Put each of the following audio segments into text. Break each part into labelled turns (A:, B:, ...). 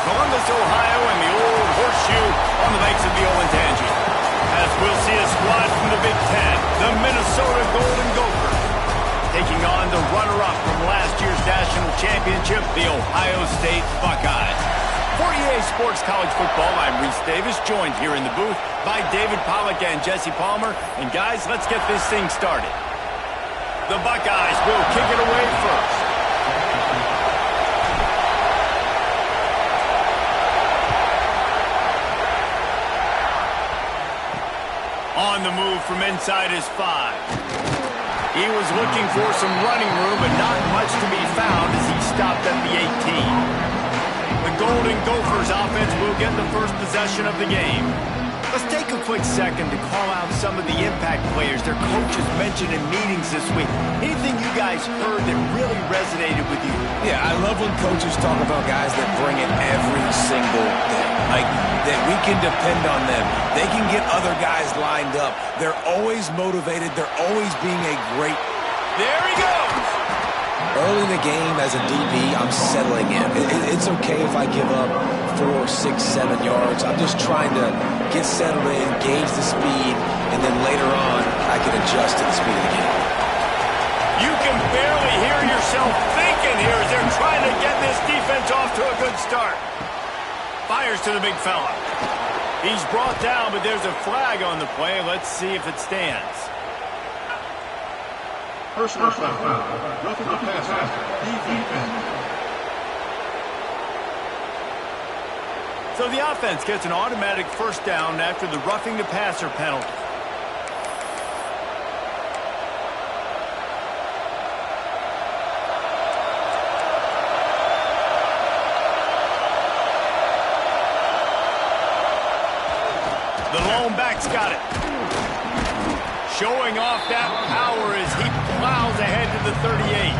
A: Columbus, Ohio, and the old horseshoe on the banks of the Olentangy. As we'll see a squad from the Big Ten, the Minnesota Golden Gophers, taking on the runner-up from last year's national championship, the Ohio State Buckeyes. For EA Sports College Football, I'm Reese Davis, joined here in the booth by David Pollack and Jesse Palmer. And guys, let's get this thing started. The Buckeyes will kick it away first. On the move from inside his 5. He was looking for some running room, but not much to be found as he stopped at the 18. The Golden Gophers offense will get the first possession of the game. Let's take a quick second to call out some of the impact players their coaches mentioned in meetings this week. Anything you guys heard that really resonated with you?
B: Yeah, I love when coaches talk about guys that bring it every single day. Like, that we can depend on them. They can get other guys lined up. They're always motivated. They're always being a great...
A: There he goes!
B: Early in the game, as a DB, I'm settling in. It's okay if I give up 4, 6, 7 yards. I'm just trying to get settled in, gauge the speed, and then later on, I can adjust to the speed of the game.
A: You can barely hear yourself thinking here as they're trying to get this defense off to a good start. Fires to the big fella. He's brought down, but there's a flag on the play. Let's see if it stands.
C: Personal foul. Roughing the passer. Defense.
A: So the offense gets an automatic first down after the roughing the passer penalty. The lone back's got it. Showing off that power as he plows ahead to the 38.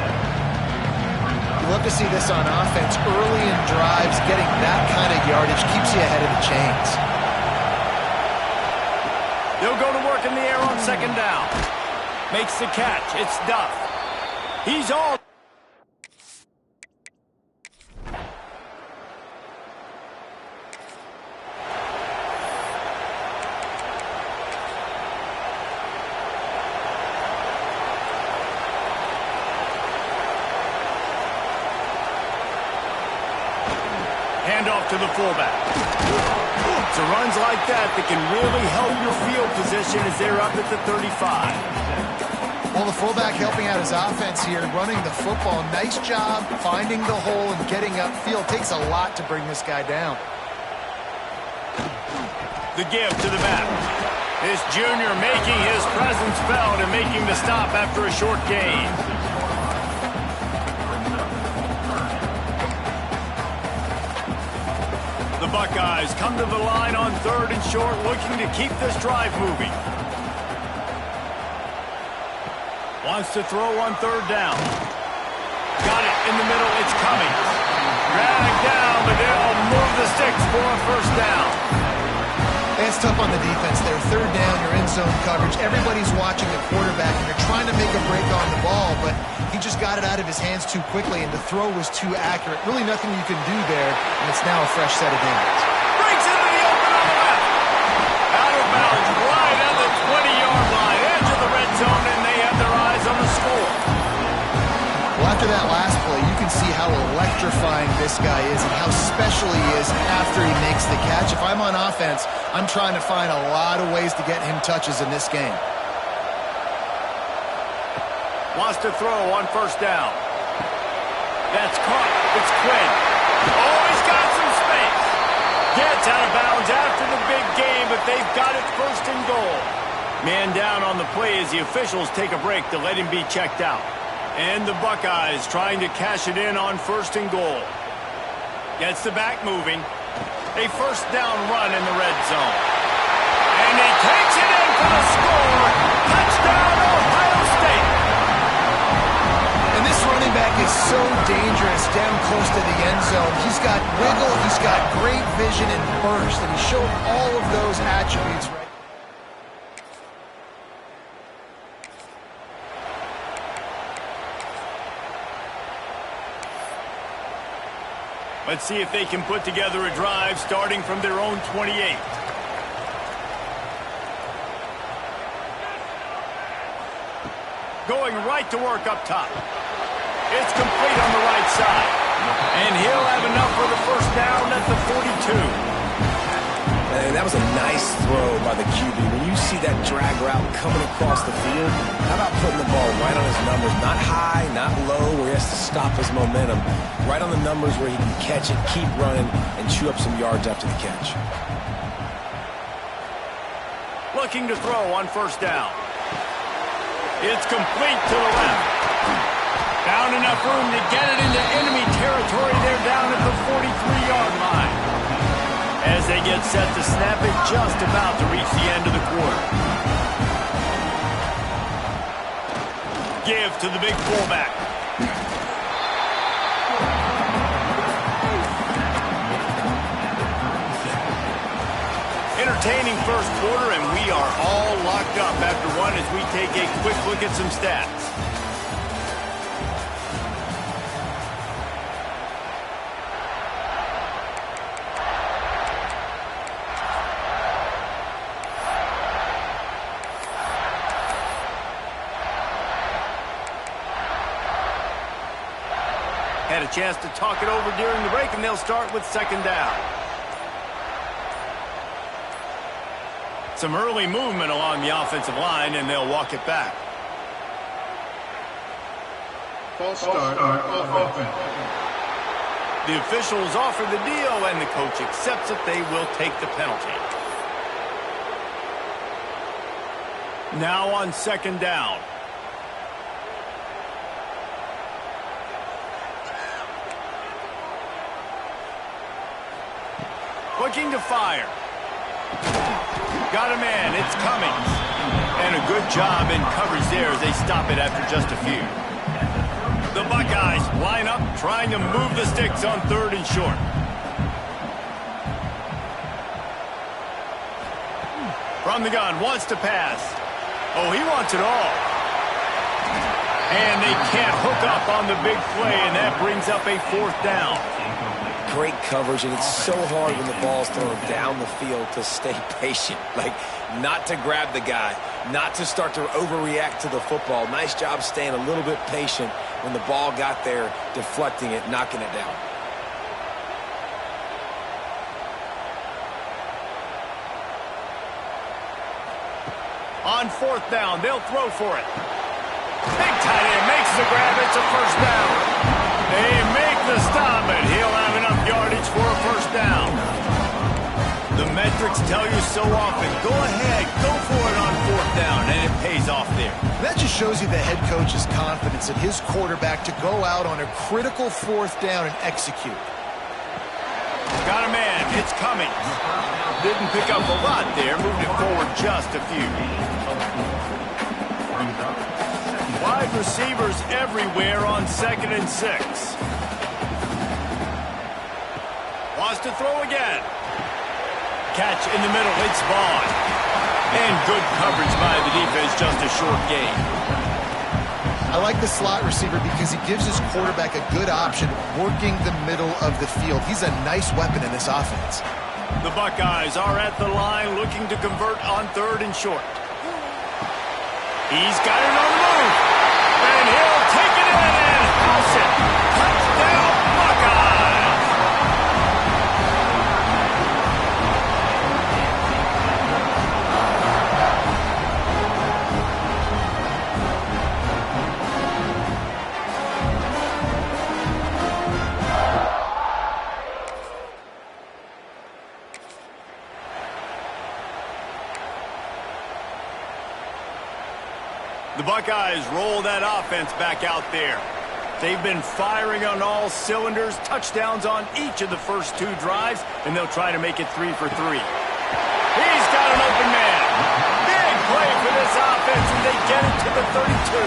D: You love to see this on offense. Early in drives, getting that kind of yardage keeps you ahead of the chains.
A: They'll go to work in the air on second down. Makes the catch. It's Duff. He's all... Handoff to the fullback. It's runs like that can really help your field position as they're up at the 35.
D: Well, the fullback helping out his offense here, running the football. Nice job finding the hole and getting upfield. Takes a lot to bring this guy down.
A: The give to the back. This junior making his presence felt and making the stop after a short gain. The Buckeyes come to the line on 3rd and short, looking to keep this drive moving. Wants to throw on 3rd down. Got it in the middle, it's coming. Dragged down, but they'll move the sticks for a first down.
D: It's tough on the defense there. 3rd down, you're in zone coverage. Everybody's watching the quarterback, and you're trying to make a break on the ball, but he just got it out of his hands too quickly, and the throw was too accurate. Really nothing you can do there, and it's now a fresh set of downs.
A: Breaks into the open on the left. Out of bounds, right at the 20-yard line, edge of the red zone, and they have their eyes on the score.
D: Well, after that last play, you can see how electrifying this guy is and how special he is after he makes the catch. If I'm on offense, I'm trying to find a lot of ways to get him touches in this game.
A: Wants to throw on 1st down. That's caught. It's Quinn. Oh, he's got some space. Gets out of bounds after the big game, but they've got it 1st and goal. Man down on the play as the officials take a break to let him be checked out. And the Buckeyes trying to cash it in on 1st and goal. Gets the back moving. A 1st down run in the red zone. And he takes it in for the score. Touchdown, Ohio State.
D: And this running back is so dangerous down close to the end zone. He's got wiggle, he's got great vision and burst, and he showed all of those attributes right.
A: Let's see if they can put together a drive starting from their own 28. Going right to work up top. It's complete on the right side. And he'll have enough for the first down at the 42.
B: And that was a nice throw by the QB. When you see that drag route coming across the field, how about putting the ball right on his numbers? Not high, not low, where he has to stop his momentum. Right on the numbers where he can catch it, keep running, and chew up some yards after the catch.
A: Looking to throw on first down. It's complete to the left. Found enough room to get it into enemy territory. They're down at the 43-yard line. As they get set to snap it, just about to reach the end of the quarter. Give to the big fullback. Entertaining first quarter, and we are all locked up after one as we take a quick look at some stats. Had a chance to talk it over during the break, and they'll start with second down. Some early movement along the offensive line, and they'll walk it back.
C: False start on offense.
A: The officials offer the deal, and the coach accepts it. They will take the penalty. Now on second down. Looking to fire. Got a man. It's Cummings. And a good job in coverage there as they stop it after just a few. The Buckeyes line up, trying to move the sticks on third and short. From the gun, wants to pass. Oh, he wants it all. And they can't hook up on the big play, and that brings up a fourth down.
B: Great coverage, and it's so hard when the ball's thrown down the field to stay patient. Like, not to grab the guy, not to start to overreact to the football. Nice job staying a little bit patient when the ball got there, deflecting it, knocking it down.
A: On fourth down, they'll throw for it. Big tight end makes the grab. It's a first down. They make the stop, and he'll have enough yardage for a first down. The metrics tell you so often, go ahead, go for it on fourth down, and it pays off there.
D: That just shows you the head coach's confidence in his quarterback to go out on a critical fourth down and execute.
A: Got a man. It's Cummings. Didn't pick up a lot there. Moved it forward just a few. Wide receivers everywhere on 2nd and 6. Wants to throw again. Catch in the middle. It's Vaughn. And good coverage by the defense. Just a short gain.
D: I like the slot receiver because he gives his quarterback a good option working the middle of the field. He's a nice weapon in this offense.
A: The Buckeyes are at the line looking to convert on third and short. He's got it on the move. And he'll take it in and house it. Touchdown, Buckeyes! The Buckeyes roll that offense back out there. They've been firing on all cylinders, touchdowns on each of the first two drives, and they'll try to make it 3 for 3. He's got an open man. Big play for this offense, and they get it to the 32.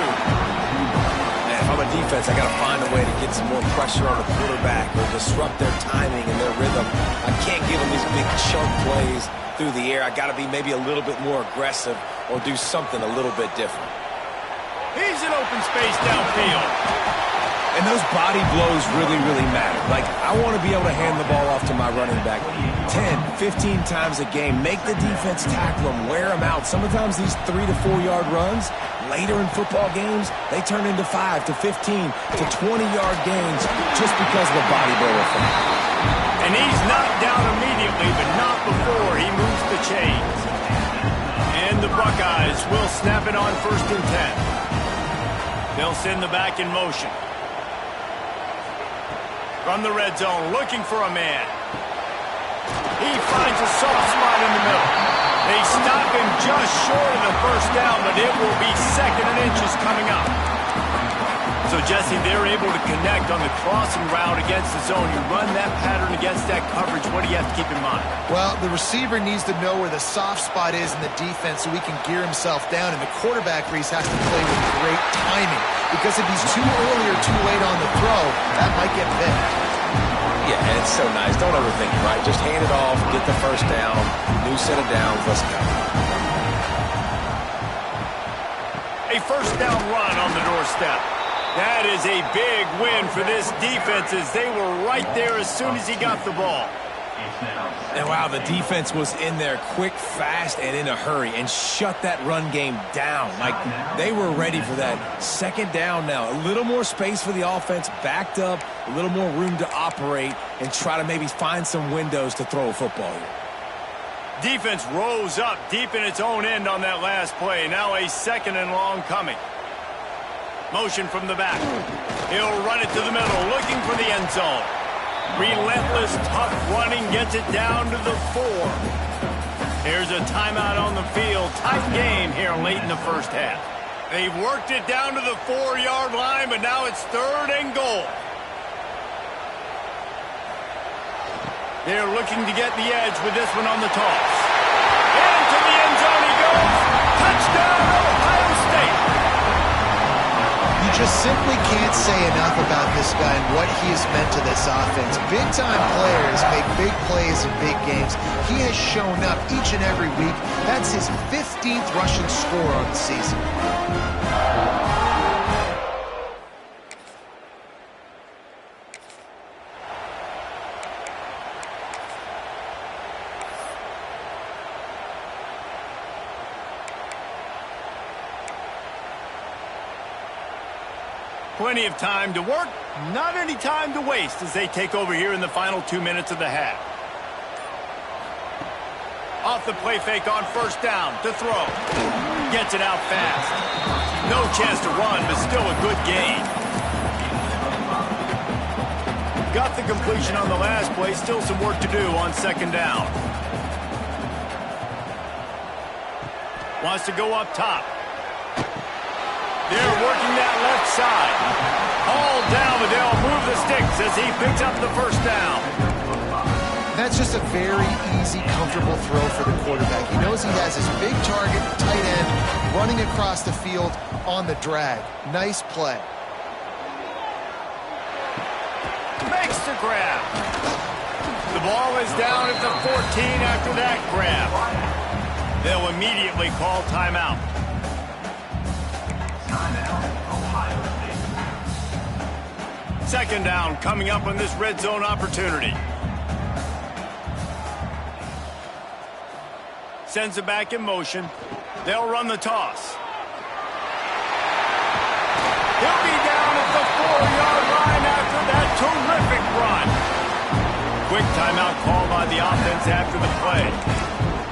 B: Man, if I'm a defense, I got to find a way to get some more pressure on the quarterback or disrupt their timing and their rhythm. I can't give them these big chunk plays through the air. I got to be maybe a little bit more aggressive or do something a little bit different.
A: He's in open space downfield.
B: And those body blows really, really matter. Like, I want to be able to hand the ball off to my running back 10, 15 times a game. Make the defense tackle them, wear them out. Sometimes these 3 to 4 yard runs, later in football games, they turn into 5 to 15 to 20-yard gains just because of the body blow effect.
A: And he's knocked down immediately, but not before he moves the chains. And the Buckeyes will snap it on 1st and 10. They'll send the back in motion. From the red zone, looking for a man. He finds a soft spot in the middle. They stop him just short of the 1st down, but it will be 2nd and inches coming up. So, Jesse, they're able to connect on the crossing route against the zone. You run that pattern against that coverage. What do you have to keep in mind?
D: Well, the receiver needs to know where the soft spot is in the defense so he can gear himself down, and the quarterback, Reese, has to play with great timing. Because if he's too early or too late on the throw, that might get picked.
B: Yeah, and it's so nice. Don't overthink it, right? Just hand it off, get the 1st down, new set of downs, let's go.
A: A 1st down run on the doorstep. That is a big win for this defense as they were right there as soon as he got the ball.
B: And wow, the defense was in there quick, fast, and in a hurry and shut that run game down. Like, they were ready for that 2nd down now. A little more space for the offense, backed up, a little more room to operate and try to maybe find some windows to throw a football here.
A: Defense rose up deep in its own end on that last play. Now a 2nd and long coming. Motion from the back. He'll run it to the middle, looking for the end zone. Relentless, tough running gets it down to the 4. Here's a timeout on the field. Tight game here late in the 1st half. They've worked it down to the 4-yard line, but now it's 3rd and goal. They're looking to get the edge with this one on the toss. Into the end zone he goes. Touchdown, Ohio State.
D: You just simply can't say enough about this guy and what he has meant to this offense. Big-time players make big plays in big games. He has shown up each and every week. That's his 15th rushing score on the season.
A: Plenty of time to work, not any time to waste as they take over here in the final 2 minutes of the half. Off the play fake on 1st down to throw. Gets it out fast. No chance to run, but still a good gain. Got the completion on the last play, still some work to do on 2nd down. Wants to go up top. They're working that left side. All down, but they'll move the sticks as he picks up the 1st down.
D: That's just a very easy, comfortable throw for the quarterback. He knows he has his big target, tight end, running across the field on the drag. Nice play.
A: Makes the grab. The ball is down at the 14 after that grab. They'll immediately call timeout. 2nd down coming up on this red zone opportunity. Sends it back in motion. They'll run the toss. He'll be down at the 4-yard line after that terrific run. Quick timeout call by the offense after the play.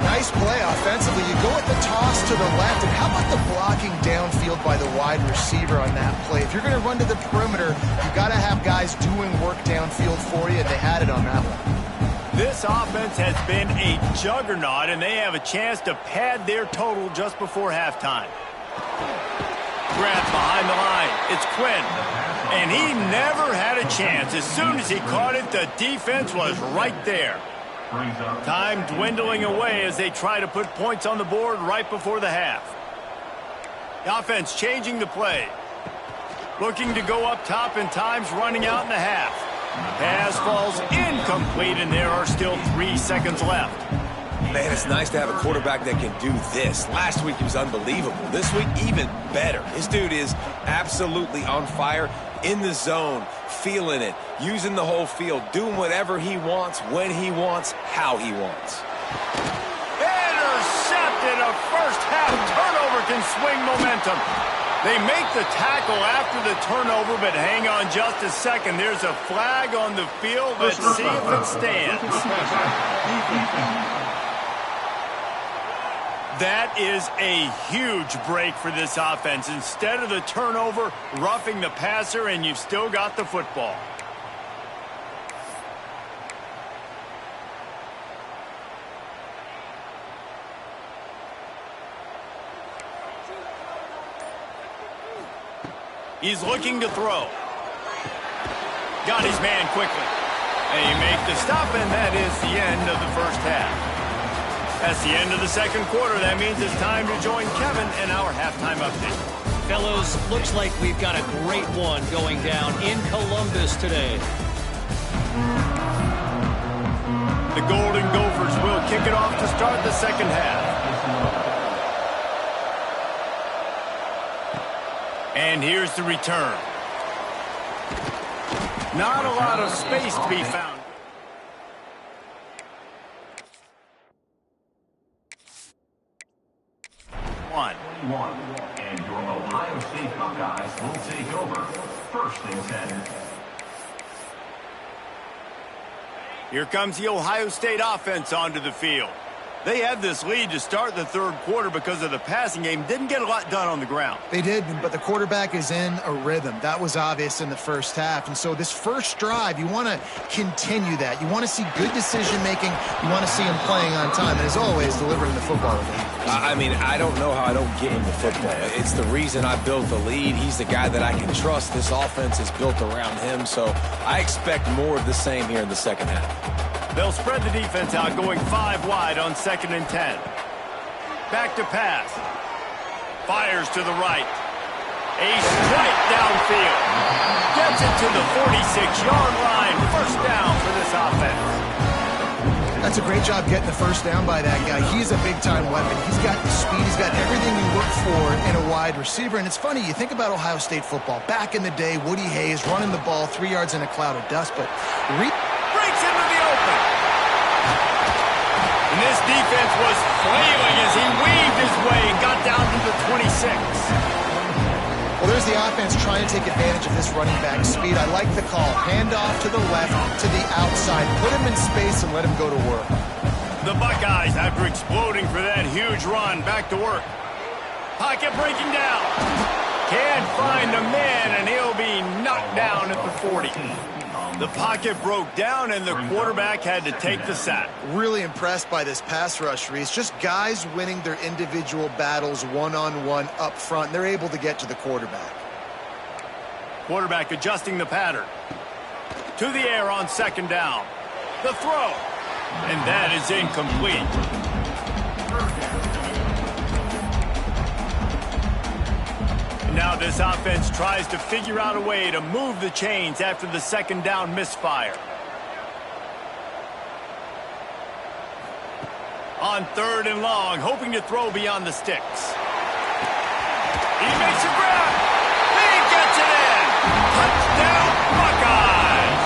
D: Nice play offensively. You go with the toss to the left, and how about the blocking downfield by the wide receiver on that play? If you're going to run to the perimeter, you got to have guys doing work downfield for you, and they had it on that one.
A: This offense has been a juggernaut, and they have a chance to pad their total just before halftime. Grab behind the line. It's Quinn. And he never had a chance. As soon as he caught it, the defense was right there. Time dwindling away as they try to put points on the board right before the half. The offense changing the play. Looking to go up top, and time's running out in the half. Pass falls incomplete, and there are still 3 seconds left.
B: Man, it's nice to have a quarterback that can do this. Last week he was unbelievable. This week, even better. This dude is absolutely on fire. in the zone, feeling it, using the whole field, doing whatever he wants, when he wants, how he wants.
A: Intercepted. A first-half turnover can swing momentum. They make the tackle after the turnover, but hang on just a second. There's a flag on the field. Let's see if it stands. That is a huge break for this offense. Instead of the turnover, roughing the passer, and you've still got the football. He's looking to throw. Got his man quickly. And he makes the stop, and that is the end of the first half. That's the end of the second quarter. That means it's time to join Kevin in our halftime update.
E: Fellows, looks like we've got a great one going down in Columbus today.
A: The Golden Gophers will kick it off to start the second half. And here's the return. Not a lot of space to be found.
C: And your Ohio State Buckeyes will take over. First and 10.
A: Here comes the Ohio State offense onto the field. They had this lead to start the third quarter because of the passing game. Didn't get a lot done on the ground.
D: They did, but the quarterback is in a rhythm. That was obvious in the first half. And so this first drive, you want to continue that. You want to see good decision-making. You want to see him playing on time. And as always, delivering the football.
B: I mean, I don't know how I don't give him the football. It's the reason I built the lead. He's the guy that I can trust. This offense is built around him. So I expect more of the same here in the second half.
A: They'll spread the defense out, going 5 wide on 2nd and 10. Back to pass. Fires to the right. A strike downfield. Gets it to the 46-yard line. First down for this offense.
D: That's a great job getting the first down by that guy. He's a big-time weapon. He's got the speed. He's got everything you look for in a wide receiver. And it's funny, you think about Ohio State football. Back in the day, Woody Hayes running the ball 3 yards in a cloud of dust, but
A: breaks into the open. And this defense was flailing as he weaved his way and got down to the 26.
D: Well, there's the offense trying to take advantage of this running back speed. I like the call. Hand off to the left, to the outside. Put him in space and let him go to work.
A: The Buckeyes, after exploding for that huge run, back to work. Pocket breaking down. Can't find the man, and he'll be knocked down at the 40. The pocket broke down, and the quarterback had to take the sack.
D: Really impressed by this pass rush, Reese. Just guys winning their individual battles one-on-one up front. They're able to get to the quarterback.
A: Quarterback adjusting the pattern. To the air on 2nd down. The throw. And that is incomplete. Now this offense tries to figure out a way to move the chains after the 2nd down misfire. On 3rd and long, hoping to throw beyond the sticks. He makes a grab. He gets it in. Touchdown, Buckeyes.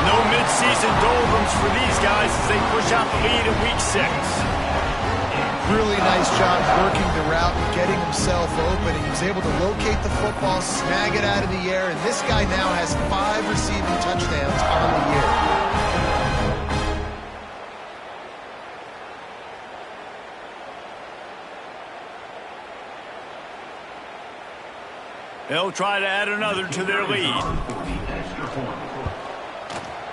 A: No midseason doldrums for these guys as they push out the lead in Week 6.
D: Really nice job working the route and getting himself open. He was able to locate the football, snag it out of the air, and this guy now has 5 receiving touchdowns on the year.
A: They'll try to add another to their lead.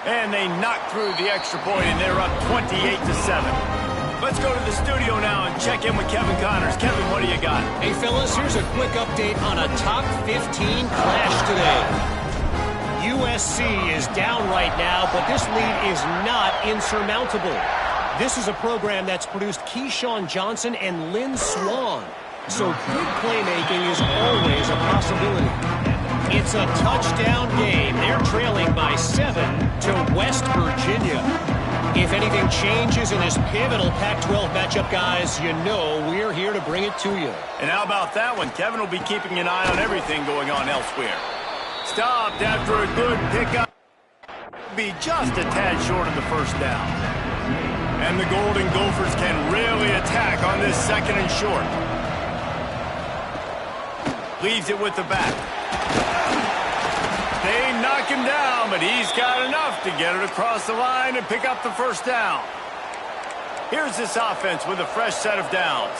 A: And they knock through the extra point, and they're up 28-7. Let's go to the studio now and check in with Kevin Connors. Kevin, what do you got?
E: Hey, fellas, here's a quick update on a top 15 clash today. USC is down right now, but this lead is not insurmountable. This is a program that's produced Keyshawn Johnson and Lynn Swann. So big playmaking is always a possibility. It's a touchdown game. They're trailing by 7 to West Virginia. If anything changes in this pivotal Pac-12 matchup, guys, you know we're here to bring it to you.
A: And how about that one? Kevin will be keeping an eye on everything going on elsewhere. Stopped after a good pickup. Be just a tad short of the first down. And the Golden Gophers can really attack on this 2nd and short. Leaves it with the back. They knock him down, but he's got enough to get it across the line and pick up the first down. Here's this offense with a fresh set of downs.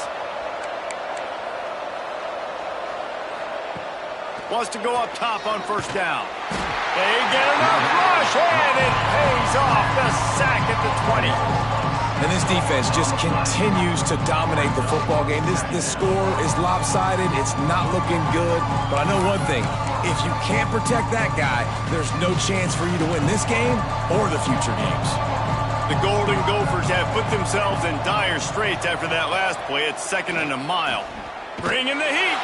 A: Wants to go up top on first down. They get enough rush, and it pays off. The sack at the 20.
B: And this defense just continues to dominate the football game. This score is lopsided. It's not looking good. But I know one thing. If you can't protect that guy, there's no chance for you to win this game or the future games.
A: The Golden Gophers have put themselves in dire straits after that last play. It's 2nd and a mile. Bringing the heat.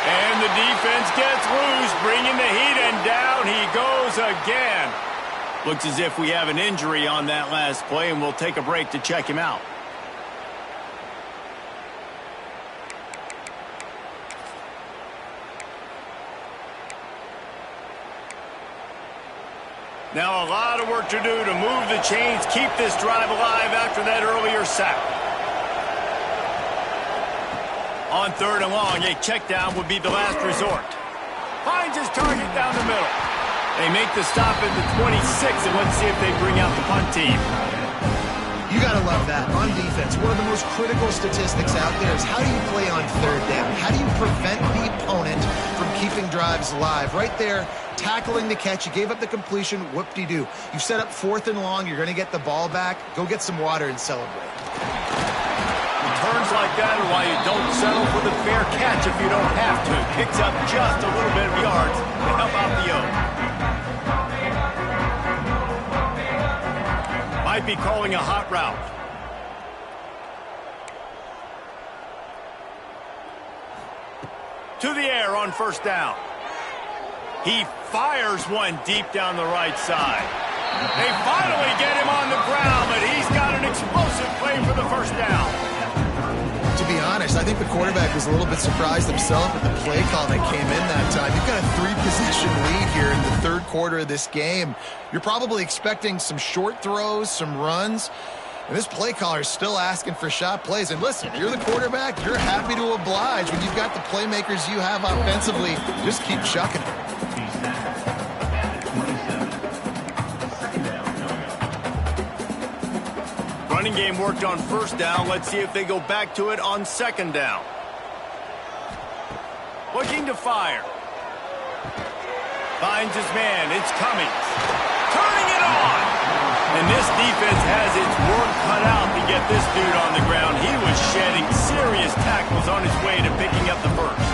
A: And the defense gets loose, bringing the heat, and down he goes again. Looks as if we have an injury on that last play, and we'll take a break to check him out. Now a lot of work to do to move the chains, keep this drive alive after that earlier sack. On 3rd and long, a check down would be the last resort. Finds his target down the middle. They make the stop at the 26, and let's see if they bring out the punt team.
D: You got to love that. On defense, one of the most critical statistics out there is how do you play on 3rd down? How do you prevent the opponent from keeping drives alive? Right there, tackling the catch. You gave up the completion. Whoop-de-doo. You set up 4th and long. You're going to get the ball back. Go get some water and celebrate.
A: Turns like that are why you don't settle for the fair catch if you don't have to. Picks up just a little bit of yards to help out the O. Might be calling a hot route. To the air on first down. He fires one deep down the right side. They finally get him on the ground, but he's got an explosive play for the first down.
D: To be honest, I think the quarterback was a little bit surprised himself at the play call that came in that time. You've got a 3-possession lead here in the 3rd quarter of this game. You're probably expecting some short throws, some runs, and this play caller is still asking for shot plays. And listen, you're the quarterback, you're happy to oblige. When you've got the playmakers you have offensively, just keep chucking it.
A: Running game worked on first down. Let's see if they go back to it on 2nd down. Looking to fire. Finds his man. It's Cummings. Turning it on. And this defense has its work cut out to get this dude on the ground. He was shedding serious tackles on his way to picking up the first.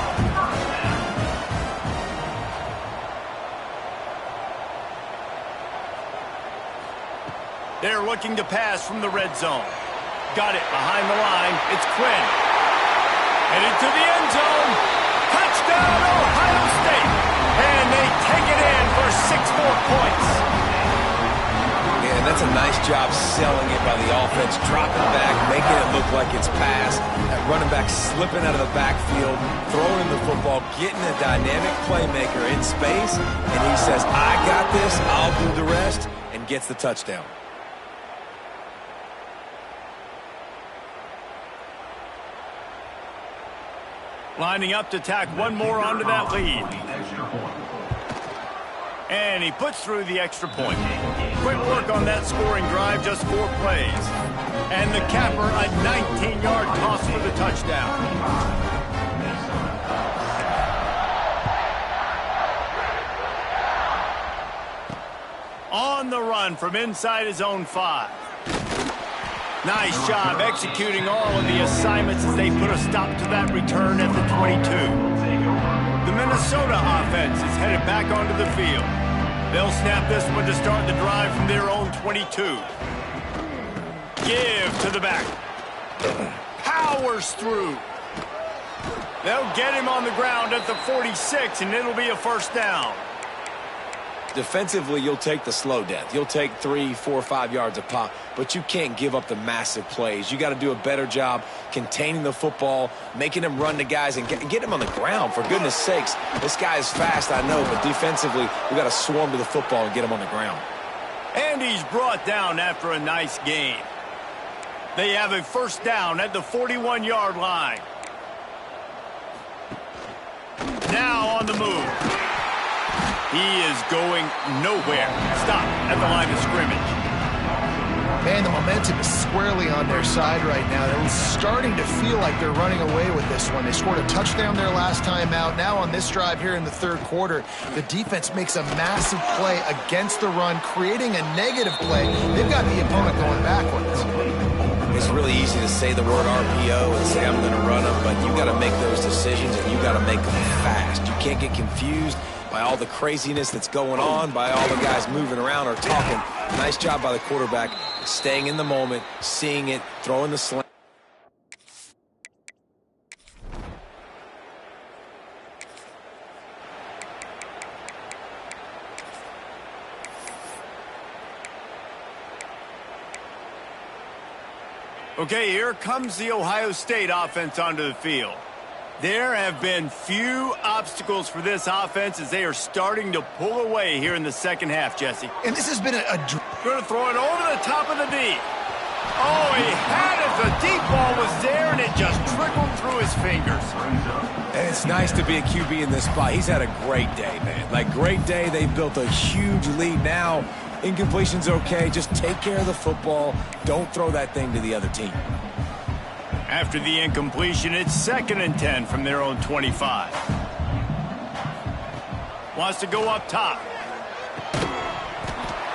A: They're looking to pass from the red zone. Got it behind the line. It's Quinn. Headed to the end zone. Touchdown, Ohio State. And they take it in for 6 more points.
B: Yeah, that's a nice job selling it by the offense. Dropping back, making it look like it's pass. That running back slipping out of the backfield, throwing the football, getting a dynamic playmaker in space. And he says, I got this, I'll do the rest, and gets the touchdown.
A: Lining up to tack one more onto that lead. And he puts through the extra point. Quick work on that scoring drive, just 4 plays. And the capper, a 19-yard toss for the touchdown. On the run from inside his own 5. Nice job executing all of the assignments as they put a stop to that return at the 22. The Minnesota offense is headed back onto the field. They'll snap this one to start the drive from their own 22. Give to the back. Powers through. They'll get him on the ground at the 46, and it'll be a first down.
B: Defensively, you'll take the slow death. You'll take 3, 4, 5 yards a pop, but you can't give up the massive plays. You got to do a better job containing the football, making them run to guys, and get them on the ground. For goodness sakes, this guy is fast, I know, but defensively, we got to swarm to the football and get him on the ground.
A: And he's brought down after a nice gain. They have a first down at the 41-yard line. Now on the move. He is going nowhere. Stop at the line of scrimmage.
D: Man, the momentum is squarely on their side right now. They're starting to feel like they're running away with this one. They scored a touchdown their last time out. Now on this drive here in the third quarter, the defense makes a massive play against the run, creating a negative play. They've got the opponent going backwards.
B: It's really easy to say the word RPO and say I'm going to run them, but you got to make those decisions and you got to make them fast. You can't get confused by all the craziness that's going on, by all the guys moving around or talking. Nice job by the quarterback, staying in the moment, seeing it, throwing the slant.
A: Okay, here comes the Ohio State offense onto the field. There have been few obstacles for this offense as they are starting to pull away here in the second half, Jesse.
D: And this has been
A: Going to throw it over the top of the D. Oh, he had it. The deep ball was there, and it just trickled through his fingers.
B: And it's nice to be a QB in this spot. He's had a great day, man. Like, great day. They've built a huge lead now. Incompletion's okay. Just take care of the football. Don't throw that thing to the other team.
A: After the incompletion, it's 2nd and 10 from their own 25. Wants to go up top.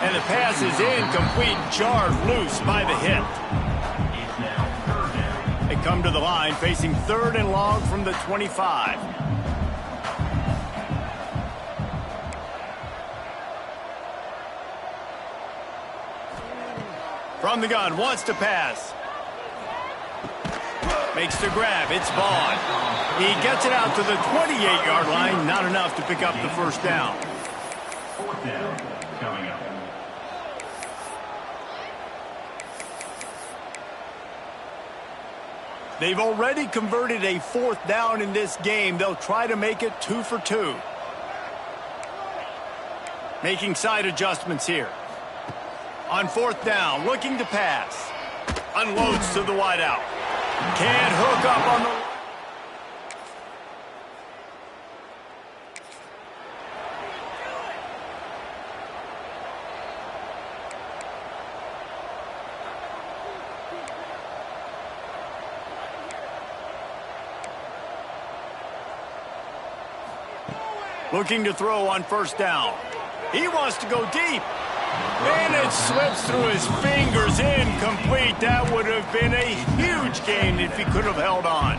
A: And the pass is incomplete, jarred loose by the hit. They come to the line facing 3rd and long from the 25. From the gun, wants to pass. Makes the grab. It's Vaughn. He gets it out to the 28-yard line. Not enough to pick up the first down.
C: 4th down coming up.
A: They've already converted a 4th down in this game. They'll try to make it 2 for 2. Making side adjustments here. On 4th down, looking to pass. Unloads to the wideout. Can't hook up on the... Looking to throw on 1st down. He wants to go deep. And it slips through his fingers, incomplete. That would have been a huge gain if he could have held on.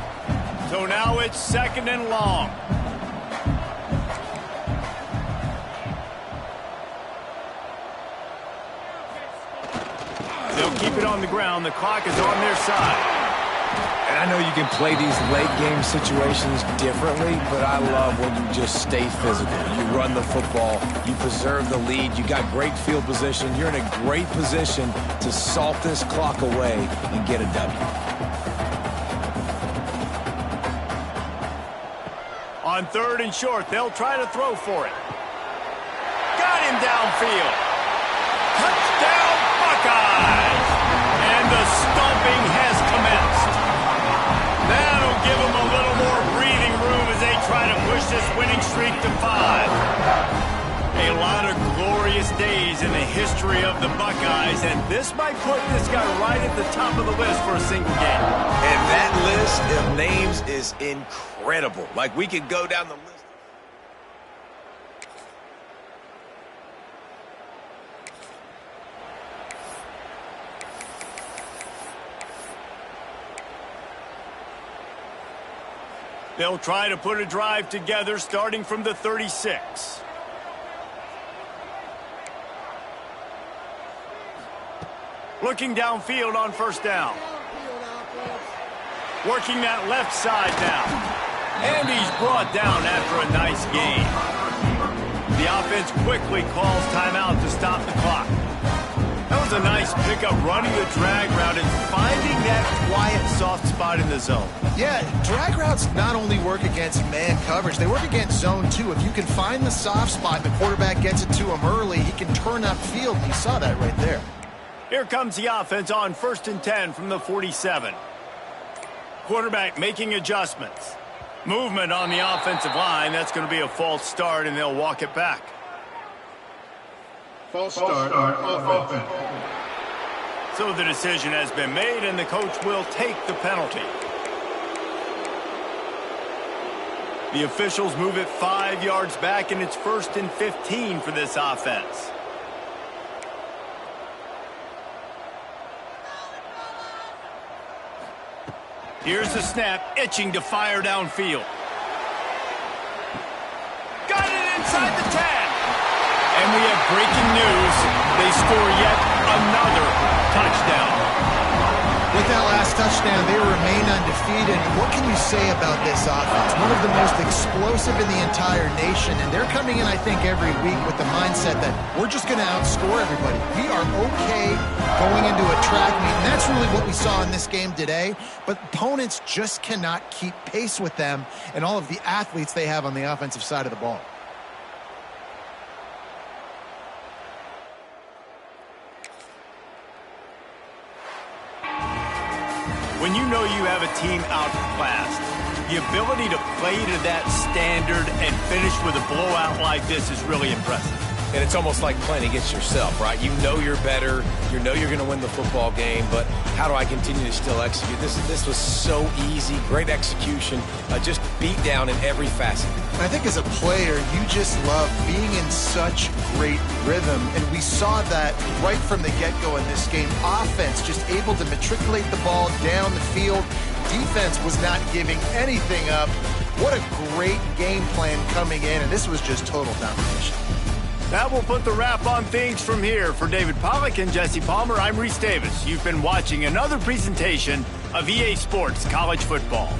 A: So now it's 2nd and long. They'll keep it on the ground. The clock is on their side.
B: And I know you can play these late-game situations differently, but I love when you just stay physical. You run the football, you preserve the lead, you got great field position, you're in a great position to salt this clock away and get a W.
A: On 3rd and short, they'll try to throw for it. Got him downfield. Touchdown, Buckeyes! And the stomping has commenced. That'll give them a little more breathing room as they try to push this winning streak to 5. A lot of glorious days in the history of the Buckeyes, and this might put this guy right at the top of the list for a single game.
B: And that list of names is incredible. Like, we could go down the list.
A: They'll try to put a drive together starting from the 36. Looking downfield on 1st down. Working that left side now. And he's brought down after a nice gain. The offense quickly calls timeout to stop the clock. That was a nice pickup, running the drag route and finding that quiet, soft spot in the zone.
D: Yeah, drag routes not only work against man coverage, they work against zone too. If you can find the soft spot and the quarterback gets it to him early, he can turn upfield. You saw that right there.
A: Here comes the offense on 1st and 10 from the 47. Quarterback making adjustments. Movement on the offensive line. That's going to be a false start, and they'll walk it back.
D: False start offense.
A: So the decision has been made, and the coach will take the penalty. The officials move it 5 yards back, and it's 1st and 15 for this offense. Here's the snap, itching to fire downfield. Got it inside the 10. And we have breaking news. They score yet another touchdown.
D: With that last touchdown, they remain undefeated. What can you say about this offense? One of the most explosive in the entire nation, and they're coming in, I think, every week with the mindset that we're just going to outscore everybody. We are okay going into a track meet, and that's really what we saw in this game today. But opponents just cannot keep pace with them and all of the athletes they have on the offensive side of the ball.
A: When you know you have a team outclassed, the ability to play to that standard and finish with a blowout like this is really impressive.
B: And it's almost like playing against yourself, right? You know you're better. You know you're going to win the football game, but how do I continue to still execute? This was so easy, great execution, just beat down in every facet.
D: I think as a player, you just love being in such great rhythm, and we saw that right from the get-go in this game. Offense just able to matriculate the ball down the field. Defense was not giving anything up. What a great game plan coming in, and this was just total domination.
A: That will put the wrap on things from here. For David Pollack and Jesse Palmer, I'm Reese Davis. You've been watching another presentation of EA Sports College Football.